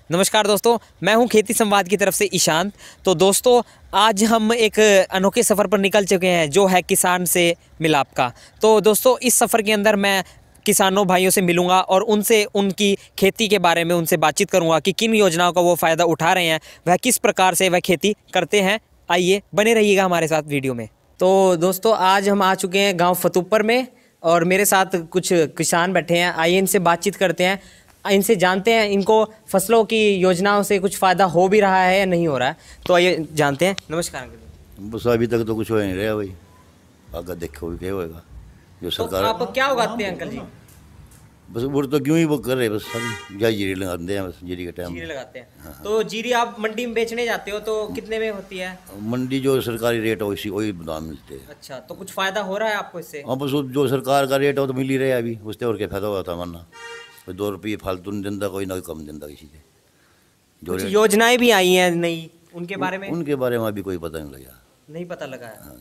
नमस्कार दोस्तों, मैं हूं खेती संवाद की तरफ से ईशान। तो दोस्तों, आज हम एक अनोखे सफ़र पर निकल चुके हैं जो है किसान से मिलाप का। तो दोस्तों, इस सफ़र के अंदर मैं किसानों भाइयों से मिलूंगा और उनसे उनकी खेती के बारे में उनसे बातचीत करूंगा कि किन योजनाओं का वो फ़ायदा उठा रहे हैं, वह किस प्रकार से वह खेती करते हैं। आइए बने रहिएगा हमारे साथ वीडियो में। तो दोस्तों, आज हम आ चुके हैं गाँव फतुपर में और मेरे साथ कुछ किसान बैठे हैं। आइए इनसे बातचीत करते हैं, इनसे जानते हैं इनको फसलों की योजनाओं से कुछ फ़ायदा हो भी रहा है या नहीं हो रहा है। तो आइए जानते हैं। नमस्कार अंकल जी। बस अभी तक तो कुछ हो नहीं रहा भाई, आगे देखो भी क्या होएगा जो तो सरकार। आप क्या उगाते हैं अंकल जी? बस वो तो क्यों ही वो कर रहे बस सारी या जीरी लगाते हैं, बस जीरी के टाइम जीरी लगाते हैं। तो जीरी आप मंडी में बेचने जाते हो तो कितने में होती है? मंडी जो सरकारी रेट हो इसी वही दाम मिलते हैं। अच्छा, तो कुछ फ़ायदा हो रहा है आपको इससे? हाँ, बस वो जो सरकार का रेट हो तो मिल ही रहा है अभी, उससे और क्या फायदा हुआ था वरना कोई 2 रुपये फालतू नहीं देता, कोई ना कोई कम देता किसी से। जो कुछ योजनाएं भी आई हैं नई, उनके बारे में उनके बारे में अभी कोई पता नहीं लगा। नहीं पता लगा है। हाँ,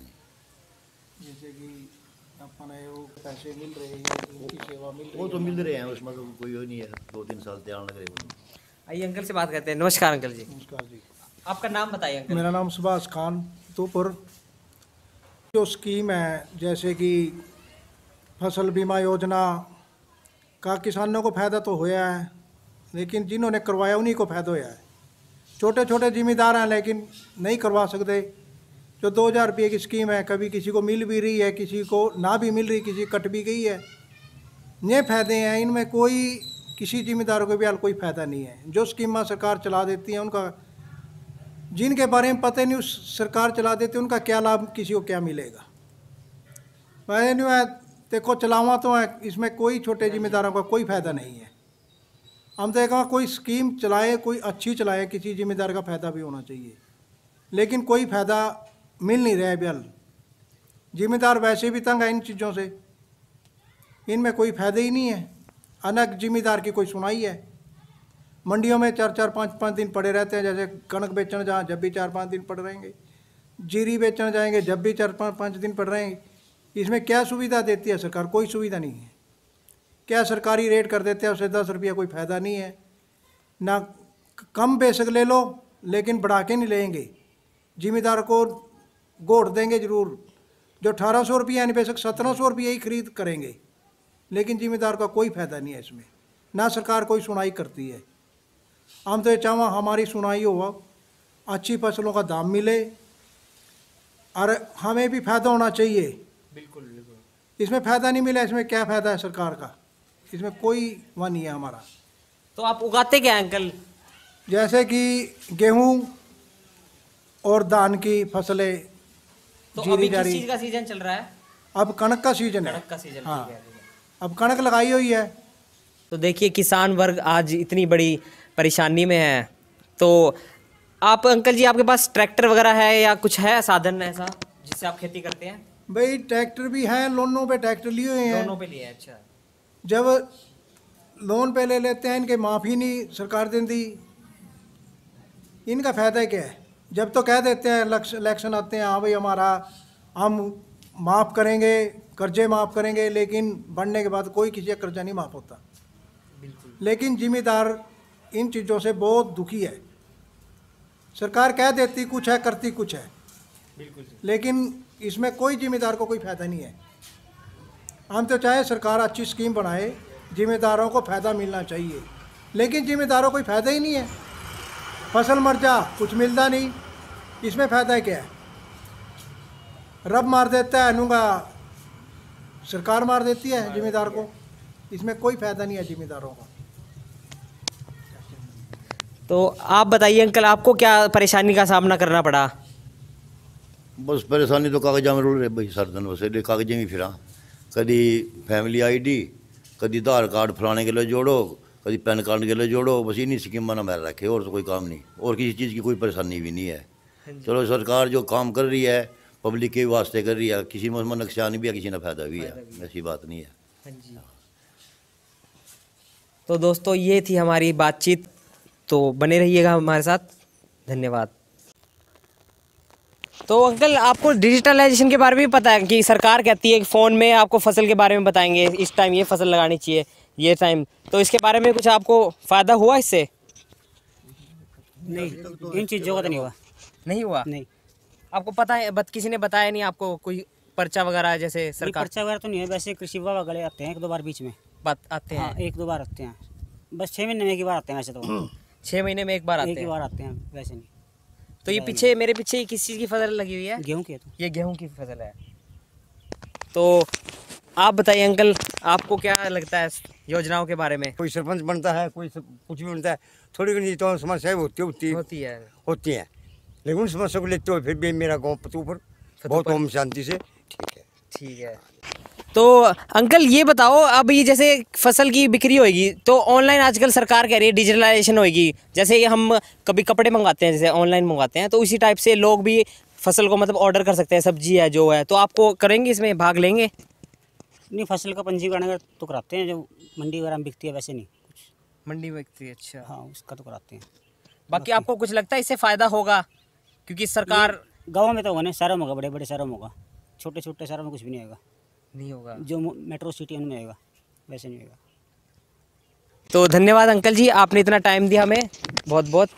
जैसे कि अपने वो पैसे मिल रहे हैं, उनकी सेवा मिल रही वो तो मिल रहे हैं, उसमें तो कोई वो नहीं है, 2-3 साल तैयार लग रहे। आइए अंकल से बात करते हैं। नमस्कार अंकल जी। है। नमस्कार जी, आपका नाम बताइए अंकल। मेरा नाम सुभाष खान तोपुर। जो स्कीम है जैसे कि फसल बीमा योजना का किसानों को फ़ायदा तो होया है, लेकिन जिन्होंने करवाया उन्हीं को फ़ायदा होया है। छोटे छोटे जिम्मेदार हैं लेकिन नहीं करवा सकते। जो 2000 रुपये की स्कीम है, कभी किसी को मिल भी रही है, किसी को ना भी मिल रही, किसी कट भी गई है। ये फ़ायदे हैं, इनमें कोई किसी जिम्मेदार को भी हाल कोई फ़ायदा नहीं है। जो स्कीमां सरकार चला देती है उनका, जिनके बारे में पता नहीं उस सरकार चला देती है उनका क्या लाभ, किसी को क्या मिलेगा। फायदा नहीं है, देखो चलावा तो है, इसमें कोई छोटे जिम्मेदारों का कोई फ़ायदा नहीं है। हम देखा कोई स्कीम चलाए, कोई अच्छी चलाए, किसी जिम्मेदार का फ़ायदा भी होना चाहिए, लेकिन कोई फ़ायदा मिल नहीं रहा है। बिल जिम्मेदार वैसे भी तंग है इन चीज़ों से, इनमें कोई फ़ायदा ही नहीं है। अनक जिम्मेदार की कोई सुनाई है। मंडियों में 4-4, 5-5 दिन पड़े रहते हैं। जैसे कणक बेचने जहाँ जब भी 4-5 दिन पड़ रहेंगे, जीरी बेचने जाएंगे जब भी 4-5 दिन पड़ रहेंगे। इसमें क्या सुविधा देती है सरकार? कोई सुविधा नहीं है। क्या सरकारी रेट कर देते हैं, उससे 10 रुपया कोई फ़ायदा नहीं है ना। कम बेशक ले लो लेकिन बढ़ा के नहीं लेंगे, जिम्मेदार को गोड़ देंगे ज़रूर। जो 1800 रुपया यानी बेशक 1700 रुपये ही खरीद करेंगे, लेकिन जिम्मेदार का कोई फ़ायदा नहीं है इसमें, ना सरकार कोई सुनाई करती है। हम तो ये चाहवा हमारी सुनाई हो, अच्छी फसलों का दाम मिले और हमें भी फ़ायदा होना चाहिए। बिल्कुल बिल्कुल। इसमें फ़ायदा नहीं मिला, इसमें क्या फ़ायदा है सरकार का? इसमें कोई वह नहीं है हमारा। तो आप उगाते क्या हैं अंकल? जैसे कि गेहूं और धान की फसलें तो जीरी अभी किस जारी। चीज़ का सीजन चल रहा है? अब कणक का सीजन है। कणक का सीजन। हाँ, ठीक है, ठीक है। अब कणक लगाई हुई है। तो देखिए, किसान वर्ग आज इतनी बड़ी परेशानी में है। तो आप अंकल जी, आपके पास ट्रैक्टर वगैरह है या कुछ है साधन ऐसा जिससे आप खेती करते हैं? भाई ट्रैक्टर भी है, लोनों पे ट्रैक्टर लिए हुए हैं। दोनों पे लिए हैं। अच्छा। जब लोन पे ले लेते हैं, इनके माफ़ी नहीं सरकार देती, इनका फ़ायदा क्या है? जब तो कह देते हैं इलेक्शन आते हैं, हाँ भाई हमारा हम माफ़ करेंगे, कर्जे माफ़ करेंगे, लेकिन बढ़ने के बाद कोई किसी का कर्जा नहीं माफ़ होता। बिल्कुल। लेकिन जिम्मेदार इन चीज़ों से बहुत दुखी है। सरकार कह देती कुछ है, करती कुछ है, बिल्कुल। लेकिन इसमें कोई जिम्मेदार को कोई फ़ायदा नहीं है। हम तो चाहे सरकार अच्छी स्कीम बनाए, जिम्मेदारों को फ़ायदा मिलना चाहिए, लेकिन जिम्मेदारों को कोई फ़ायदा ही नहीं है। फसल मर जा, कुछ मिलता नहीं, इसमें फ़ायदा क्या है? रब मार देता है नूंगा, सरकार मार देती है जिम्मेदार को। इसमें कोई फ़ायदा नहीं है जिम्मेदारों का। तो आप बताइए अंकल, आपको क्या परेशानी का सामना करना पड़ा? बस परेशानी तो कागजा में रुल रहे भाई, सारे दिन बस ये कागजें भी फिरा, कभी फैमिली आईडी, कभी आधार कार्ड फलाने के लिए जोड़ो, कभी पैन कार्ड के लिए जोड़ो, बस इन्हीं स्कीम ना मेरा रखे, और तो कोई काम नहीं, और किसी चीज़ की कोई परेशानी भी नहीं है। चलो सरकार जो काम कर रही है पब्लिक के वास्ते कर रही है, किसी में नुकसान भी है, किसी ने फायदा भी है, ऐसी बात नहीं है। हाँ जी। तो दोस्तों, ये थी हमारी बातचीत। तो बने रहिएगा हमारे साथ। धन्यवाद। तो अंकल, आपको डिजिटलाइजेशन के बारे में भी पता है कि सरकार कहती है कि फ़ोन में आपको फसल के बारे में बताएंगे, इस टाइम ये फसल लगानी चाहिए, ये टाइम। तो इसके बारे में कुछ आपको फ़ायदा हुआ इससे? नहीं, इन चीज़ों का तो नहीं हुआ। नहीं हुआ? नहीं, आपको पता है, किसी ने बताया नहीं आपको कोई पर्चा वगैरह जैसे नहीं, सरकार पर्चा वगैरह तो नहीं है। वैसे कृषि विभाग वाले आते हैं 1-2 बार बीच में। बात आते हाँ, हैं? 1-2 बार आते हैं। बस 6 महीने में 1 ही बार आते हैं वैसे तो। 6 महीने में एक बार आते एक ही हैं? बार आते हैं, वैसे नहीं। तो ये पीछे, मेरे पीछे ये किस चीज़ की फसल लगी हुई है? गेहूँ के तो। ये गेहूं की फसल है। तो आप बताइए अंकल, आपको क्या लगता है योजनाओं के बारे में? कोई सरपंच बनता है, कोई कुछ भी बनता है, थोड़ी घनी तो समस्याएं होती है। होती हैं, लेकिन उन समस्या को लेते हुए फिर भी मेरा गांव फतूपुर बहुत ओम शांति से ठीक है। ठीक है। तो अंकल ये बताओ, अब ये जैसे फसल की बिक्री होगी तो ऑनलाइन आजकल सरकार कह रही है डिजिटलाइजेशन होगी। जैसे ये हम कभी कपड़े मंगाते हैं, जैसे ऑनलाइन मंगाते हैं, तो उसी टाइप से लोग भी फसल को मतलब ऑर्डर कर सकते हैं, सब्जी है जो है। तो आपको करेंगे, इसमें भाग लेंगे? नहीं, फसल का पंजीकरण अगर तो कराते हैं, जो मंडी वगैरह में बिकती है वैसे नहीं कुछ। मंडी में बिकती है? अच्छा। हाँ, उसका तो कराते हैं। बाकी आपको कुछ लगता है इससे फ़ायदा होगा? क्योंकि सरकार गाँव में तो होगा नहीं, शहरों में होगा, बड़े बड़े शहरों में होगा। छोटे छोटे शहरों में कुछ भी नहीं होगा। नहीं होगा? जो मेट्रो सिटी उनमें होगा, वैसे नहीं होगा। तो धन्यवाद अंकल जी, आपने इतना टाइम दिया हमें, बहुत बहुत।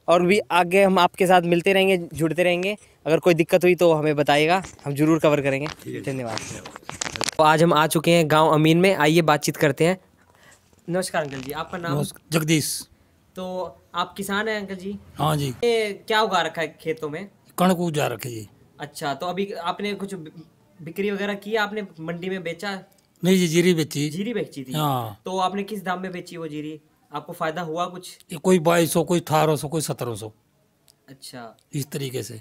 और भी आगे हम आपके साथ मिलते रहेंगे, जुड़ते रहेंगे। अगर कोई दिक्कत हुई तो हमें बताइएगा, हम ज़रूर कवर करेंगे। धन्यवाद। तो आज हम आ चुके हैं गांव अमीन में, आइए बातचीत करते हैं। नमस्कार अंकल जी, आपका नाम? जगदीश। तो आप किसान हैं अंकल जी? हाँ जी। ये क्या उगा रखा है खेतों में? कणक उजा रखे जी। अच्छा, तो अभी आपने कुछ बिक्री वगैरह की, आपने मंडी में बेचा? नहीं जी, जीरी बेची। जीरी बेची थी? हाँ। तो आपने किस दाम में बेची वो जीरी? आपको फायदा हुआ कुछ? ये कोई 2200, कोई 1800, कोई 1700, अच्छा। इस तरीके से।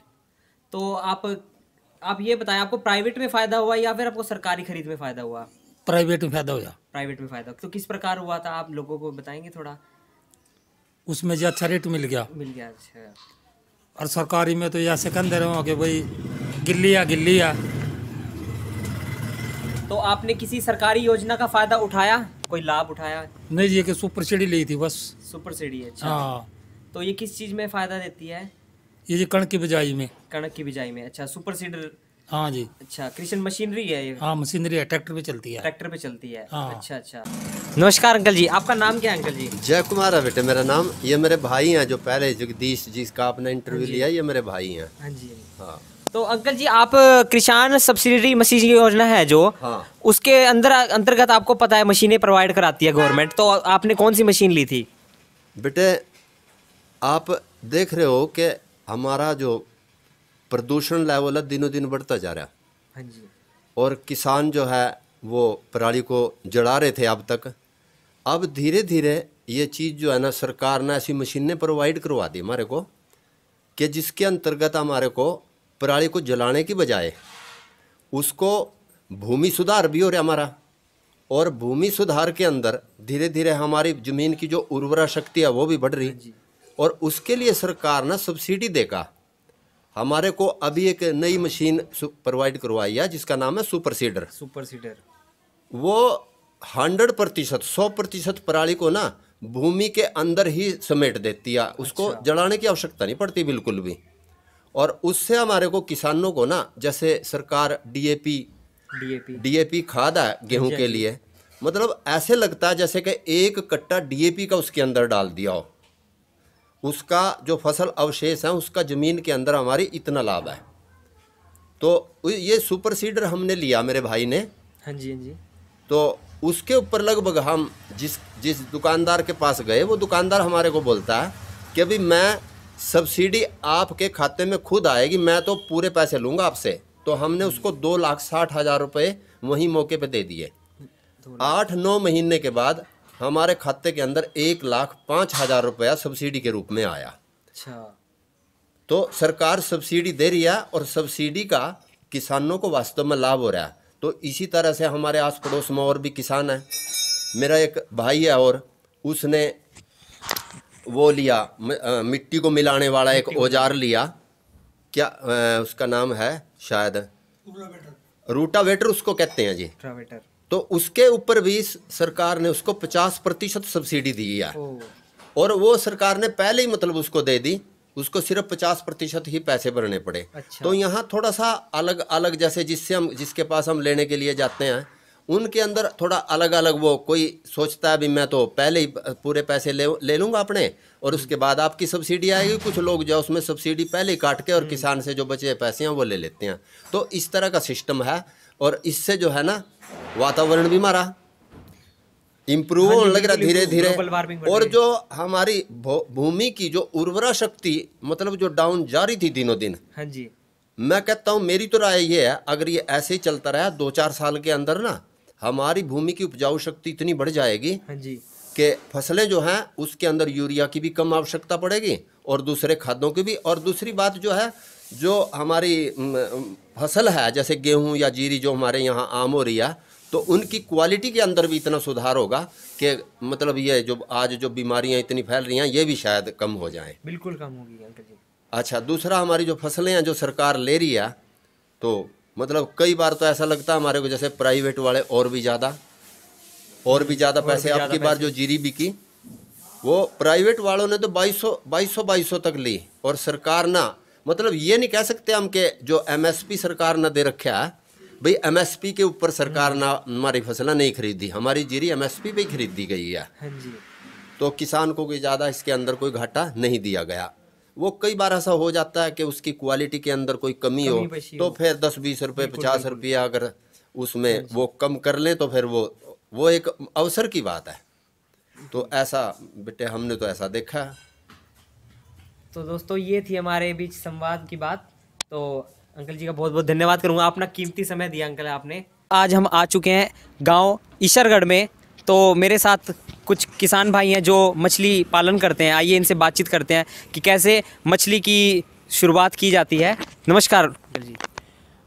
तो आप ये बताएं, आपको प्राइवेट में फायदा हुआ या फिर आपको सरकारी खरीद में फायदा हुआ? प्राइवेट में फायदा होया। प्राइवेट में फायदा। तो किस प्रकार हुआ था, आप लोगों को बताएंगे थोड़ा? उसमें जो अच्छा रेट मिल गया। अच्छा। और सरकारी में तो ऐसे कहते रहो कि भाई गिल्ली आ। तो आपने किसी सरकारी योजना का फायदा उठाया, कोई लाभ उठाया? नहीं जी, कि सुपर सीडी ली थी बस। Super CD? अच्छा। हाँ। तो ये किस चीज़ में फ़ायदा देती है? ये जी कणक की बिजाई में। कणक की बिजाई में? अच्छा, सुपर सीडर। हाँ जी। अच्छा, कृषि मशीनरी है ये? हाँ, मशीनरी है, ट्रैक्टर पे चलती है। ट्रैक्टर पे चलती है? हाँ। अच्छा अच्छा। नमस्कार अंकल जी, आपका नाम क्या है अंकल जी? जय कुमार है बेटे मेरा नाम। ये मेरे भाई हैं जो पहले जगदीश जिसका आपने इंटरव्यू लिया, ये मेरे भाई हैं। हाँ जी। हाँ। तो अंकल जी, आप किसान सब्सिडी मशीन योजना है जो, हाँ। उसके अंतर्गत आपको पता है मशीनें प्रोवाइड कराती है गवर्नमेंट, तो आपने कौन सी मशीन ली थी? बेटे आप देख रहे हो कि हमारा जो प्रदूषण लेवल है दिनों दिन बढ़ता जा रहा है। हाँ जी। और किसान जो है वो पराली को जला रहे थे अब तक। अब धीरे धीरे ये चीज़ जो है ना, सरकार ने ऐसी मशीनें प्रोवाइड करवा दी हमारे को कि जिसके अंतर्गत हमारे को पराली को जलाने की बजाय उसको भूमि सुधार भी हो रहा हमारा। और भूमि सुधार के अंदर धीरे धीरे हमारी ज़मीन की जो उर्वरा शक्ति है वो भी बढ़ रही। और उसके लिए सरकार ने सब्सिडी देगा हमारे को अभी एक नई मशीन प्रोवाइड करवाई है जिसका नाम है सुपर सीडर। सुपर सीडर वो 100%, 100% पराली को ना भूमि के अंदर ही समेट देती है। उसको अच्छा। जलाने की आवश्यकता नहीं पड़ती बिल्कुल भी। और उससे हमारे को किसानों को ना, जैसे सरकार डीएपी खाद है गेहूं के लिए, मतलब ऐसे लगता है जैसे कि 1 कट्टा डीएपी का उसके अंदर डाल दिया हो। उसका जो फसल अवशेष है उसका ज़मीन के अंदर हमारी इतना लाभ है। तो ये सुपर सीडर हमने लिया मेरे भाई ने। हाँ जी। हाँ जी। तो उसके ऊपर लगभग हम जिस दुकानदार के पास गए, वो दुकानदार हमारे को बोलता है कि अभी मैं सब्सिडी आपके खाते में खुद आएगी, मैं तो पूरे पैसे लूँगा आपसे। तो हमने उसको 2,60,000 रुपये वहीं मौके पे दे दिए। 8-9 महीने के बाद हमारे खाते के अंदर 1,05,000 रुपया सब्सिडी के रूप में आया। अच्छा। तो सरकार सब्सिडी दे रही है और सब्सिडी का किसानों को वास्तव में लाभ हो रहा है। तो इसी तरह से हमारे आस पड़ोस में और भी किसान हैं। मेरा एक भाई है और उसने वो लिया मिट्टी को मिलाने वाला एक औजार लिया, क्या उसका नाम है शायद रूटावेटर उसको कहते हैं जी। रूटावेटर। तो उसके ऊपर भी सरकार ने उसको 50% सब्सिडी दी है। और वो सरकार ने पहले ही मतलब उसको दे दी, उसको सिर्फ 50% ही पैसे भरने पड़े। अच्छा। तो यहाँ थोड़ा सा अलग अलग, जैसे जिसके पास हम लेने के लिए जाते हैं उनके अंदर थोड़ा अलग अलग, वो कोई सोचता है भी मैं तो पहले ही पूरे पैसे ले लूँगा अपने और उसके बाद आपकी सब्सिडी आएगी। कुछ लोग जो उसमें सब्सिडी पहले ही काट के और किसान से जो बचे पैसे हैं वो ले लेते हैं। तो इस तरह का सिस्टम है और इससे जो है ना वातावरण भी हमारा इम्प्रूव होने लग रहा धीरे धीरे। और जो हमारी भूमि की जो उर्वरा शक्ति मतलब जो डाउन जा रही थी दिनों दिन, हाँ जी, मैं कहता हूँ मेरी तो राय ये है, अगर ये ऐसे ही चलता रहा 2-4 साल के अंदर ना हमारी भूमि की उपजाऊ शक्ति इतनी बढ़ जाएगी हाँ जी, कि फसलें जो हैं उसके अंदर यूरिया की भी कम आवश्यकता पड़ेगी और दूसरे खादों की भी। और दूसरी बात जो है, जो हमारी फसल है जैसे गेहूं या जीरी जो हमारे यहाँ आम हो रही है, तो उनकी क्वालिटी के अंदर भी इतना सुधार होगा कि मतलब ये जो आज जो बीमारियां इतनी फैल रही हैं ये भी शायद कम हो जाएं। बिल्कुल कम होगी अंकल जी। अच्छा, दूसरा हमारी जो फसलें हैं जो सरकार ले रही है, तो मतलब कई बार तो ऐसा लगता है हमारे को जैसे प्राइवेट वाले और भी ज़्यादा पैसे। अब की बार जो जीरी बिकी वो प्राइवेट वालों ने तो 2200 तक ली और सरकार ना, मतलब ये नहीं कह सकते हम कि जो MSP सरकार ना दे रखा है भाई, MSP के ऊपर सरकार ना हमारी फसलें नहीं खरीदी, हमारी जीरी MSP पे ही खरीदी गई है। हाँ जी, तो किसान को कोई ज़्यादा इसके अंदर कोई घाटा नहीं दिया गया। वो कई बार ऐसा हो जाता है कि उसकी क्वालिटी के अंदर कोई कमी हो तो फिर 10-20 रुपये 50 रुपया अगर उसमें वो कम कर लें तो फिर वो एक अवसर की बात है। तो ऐसा बेटे हमने तो ऐसा देखा है। तो दोस्तों ये थी हमारे बीच संवाद की बात। तो अंकल जी का बहुत बहुत धन्यवाद करूंगा, अपना कीमती समय दिया अंकल आपने। आज हम आ चुके हैं गांव ईशरगढ़ में। तो मेरे साथ कुछ किसान भाई हैं जो मछली पालन करते हैं। आइए इनसे बातचीत करते हैं कि कैसे मछली की शुरुआत की जाती है। नमस्कार अंकल जी।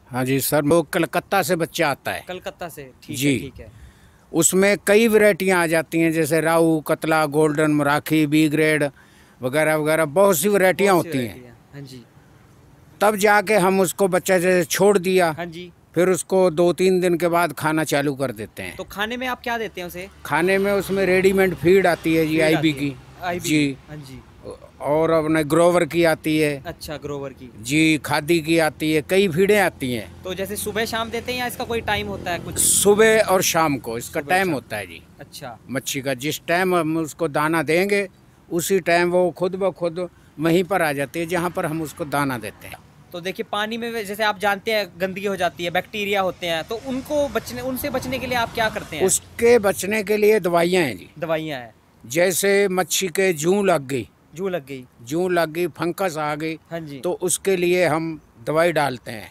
हाँ जी सर, वो कलकत्ता से बच्चा आता है। कलकत्ता से, ठीक जी। है, ठीक है। उसमें कई वैरायटियाँ आ जाती हैं जैसे राहू, कतला, गोल्डन, मराठी, बी ग्रेड वगैरह वगैरह, बहुत सी वैरायटियाँ होती हैं। हाँ जी, तब जाके हम उसको बच्चा जैसे छोड़ दिया, हाँ जी, फिर उसको 2-3 दिन के बाद खाना चालू कर देते हैं। तो खाने में आप क्या देते हैं उसे? खाने में उसमें रेडीमेड फीड आती है जी, फीड IB आती की है? IB जी, हाँ जी। और अपने ग्रोवर की आती है अच्छा, ग्रोवर की जी, खादी की आती है, कई फीडें आती हैं। तो जैसे सुबह शाम देते हैं या इसका कोई टाइम होता है कुछ? सुबह और शाम को इसका सुबह टाइम शाम। होता है जी। अच्छा, मच्छी का जिस टाइम हम उसको दाना देंगे उसी टाइम वो खुद ब खुद वहीं पर आ जाती है जहाँ पर हम उसको दाना देते हैं। तो देखिए पानी में जैसे आप जानते हैं गंदगी हो जाती है, बैक्टीरिया होते हैं, तो उनसे बचने के लिए आप क्या करते हैं? उसके बचने के लिए दवाइयाँ हैं जी। दवाइयाँ हैं? जैसे मच्छी के जूं लग गई, फंगस आ गई, हाँ जी। तो उसके लिए हम दवाई डालते हैं।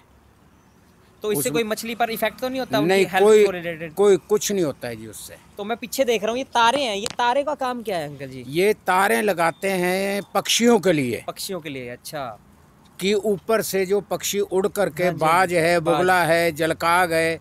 तो इससे कोई मछली पर इफेक्ट तो नहीं होता? नहीं, उनकी हेल्थ को रिलेटेड कोई कुछ नहीं होता है जी उससे। तो मैं पीछे देख रहा हूँ ये तारे हैं, ये तारे का काम क्या है अंकल जी? ये तारें लगाते हैं पक्षियों के लिए, पक्षियों के लिए। अच्छा, कि ऊपर से जो पक्षी उड़ करके हाँ जी, बाज है, बुगला है, जलकाग है,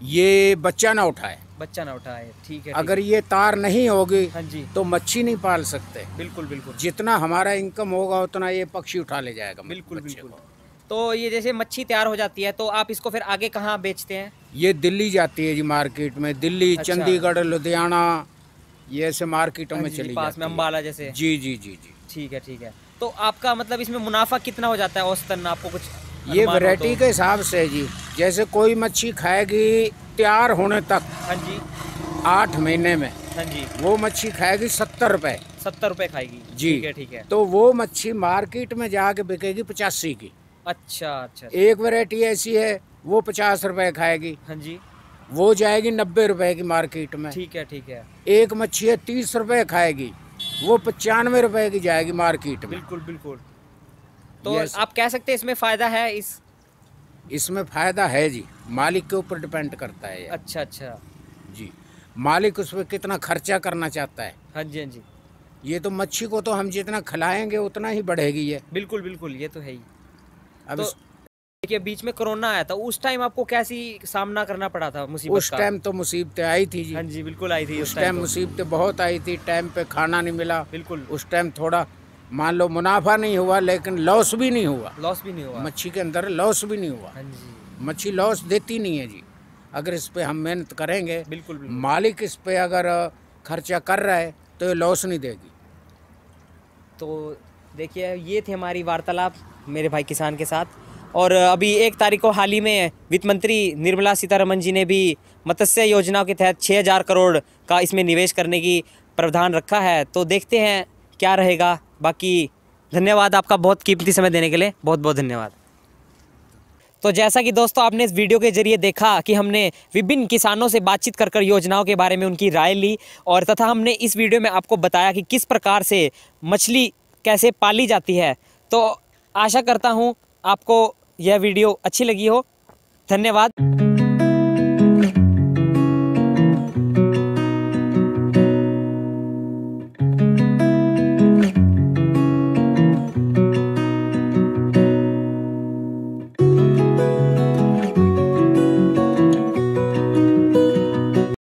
ये बच्चा ना उठाए। बच्चा ना उठाए, ठीक है। अगर ये तार नहीं होगी हाँ जी, तो मच्छी नहीं पाल सकते। बिल्कुल बिल्कुल जितना हमारा इनकम होगा उतना ये पक्षी उठा ले जाएगा। बिल्कुल बच्चे बिल्कुल। को। तो ये जैसे मच्छी तैयार हो जाती है तो आप इसको फिर आगे कहाँ बेचते हैं? ये दिल्ली जाती है जी मार्केट में, दिल्ली, अच्छा। चंडीगढ़, लुधियाना, ये ऐसे मार्केटों हाँ में जी, चली पास जाती में है। अम्बाला जैसे। जी जी जी जी। ठीक है, ठीक है। तो आपका मतलब इसमें मुनाफा कितना हो जाता है औसतन, आपको कुछ ये अनुमान हो वैरायटी तो? के हिसाब से जी, जैसे कोई मच्छी खाएगी तैयार होने तक हाँ जी, 8 महीने में, हाँ जी, वो मच्छी खाएगी 70 रुपए 70 रुपए खाएगी। जी। ठीक है, ठीक है। तो वो मच्छी मार्केट में जाके बिकेगी 85 की। अच्छा अच्छा, एक वैरायटी ऐसी है वो 50 रुपए खाएगी, हाँ जी, वो जाएगी 90 रुपए की मार्केट में। ठीक है, ठीक है। एक मच्छी है 30 रुपए खाएगी, वो 95 रुपए की जाएगी मार्केट में। बिल्कुल बिल्कुल। तो Yes. आप कह सकते हैं इसमें फायदा है इसमें फायदा है जी, मालिक के ऊपर डिपेंड करता है ये। अच्छा अच्छा, जी, मालिक उस पर कितना खर्चा करना चाहता है। हाँ जी, हाँ जी, ये तो मच्छी को तो हम जितना खिलाएंगे उतना ही बढ़ेगी ये। बिल्कुल बिल्कुल, ये तो है ही। अब तो देखिए बीच में कोरोना आया था, उस टाइम आपको कैसी सामना करना पड़ा था मुसीबत उस का? टाइम तो मुसीबतें आई थी जी। हाँ जी, बिल्कुल आई थी उस टाइम तो। मुसीबतें बहुत आई थी, टाइम पे खाना नहीं मिला। बिल्कुल, उस टाइम थोड़ा मान लो मुनाफा नहीं हुआ लेकिन लॉस भी नहीं हुआ। लॉस भी नहीं हुआ। मच्छी के अंदर लॉस भी नहीं हुआ। हाँ जी, मच्छी लॉस देती नहीं है जी, अगर इस पे हम मेहनत करेंगे। बिल्कुल बिल्कुल। मालिक इस पे अगर खर्चा कर रहा है तो ये लॉस नहीं देगी। तो देखिए ये थी हमारी वार्तालाप मेरे भाई किसान के साथ। और अभी 1 तारीख को हाल ही में वित्त मंत्री निर्मला सीतारमण जी ने भी मत्स्य योजना के तहत 6,000 करोड़ का इसमें निवेश करने की प्रावधान रखा है। तो देखते हैं क्या रहेगा। बाकी धन्यवाद आपका बहुत कीमती समय देने के लिए, बहुत बहुत धन्यवाद। तो जैसा कि दोस्तों आपने इस वीडियो के जरिए देखा कि हमने विभिन्न किसानों से बातचीत कर योजनाओं के बारे में उनकी राय ली, और तथा हमने इस वीडियो में आपको बताया कि किस प्रकार से मछली कैसे पाली जाती है। तो आशा करता हूँ आपको यह वीडियो अच्छी लगी हो। धन्यवाद।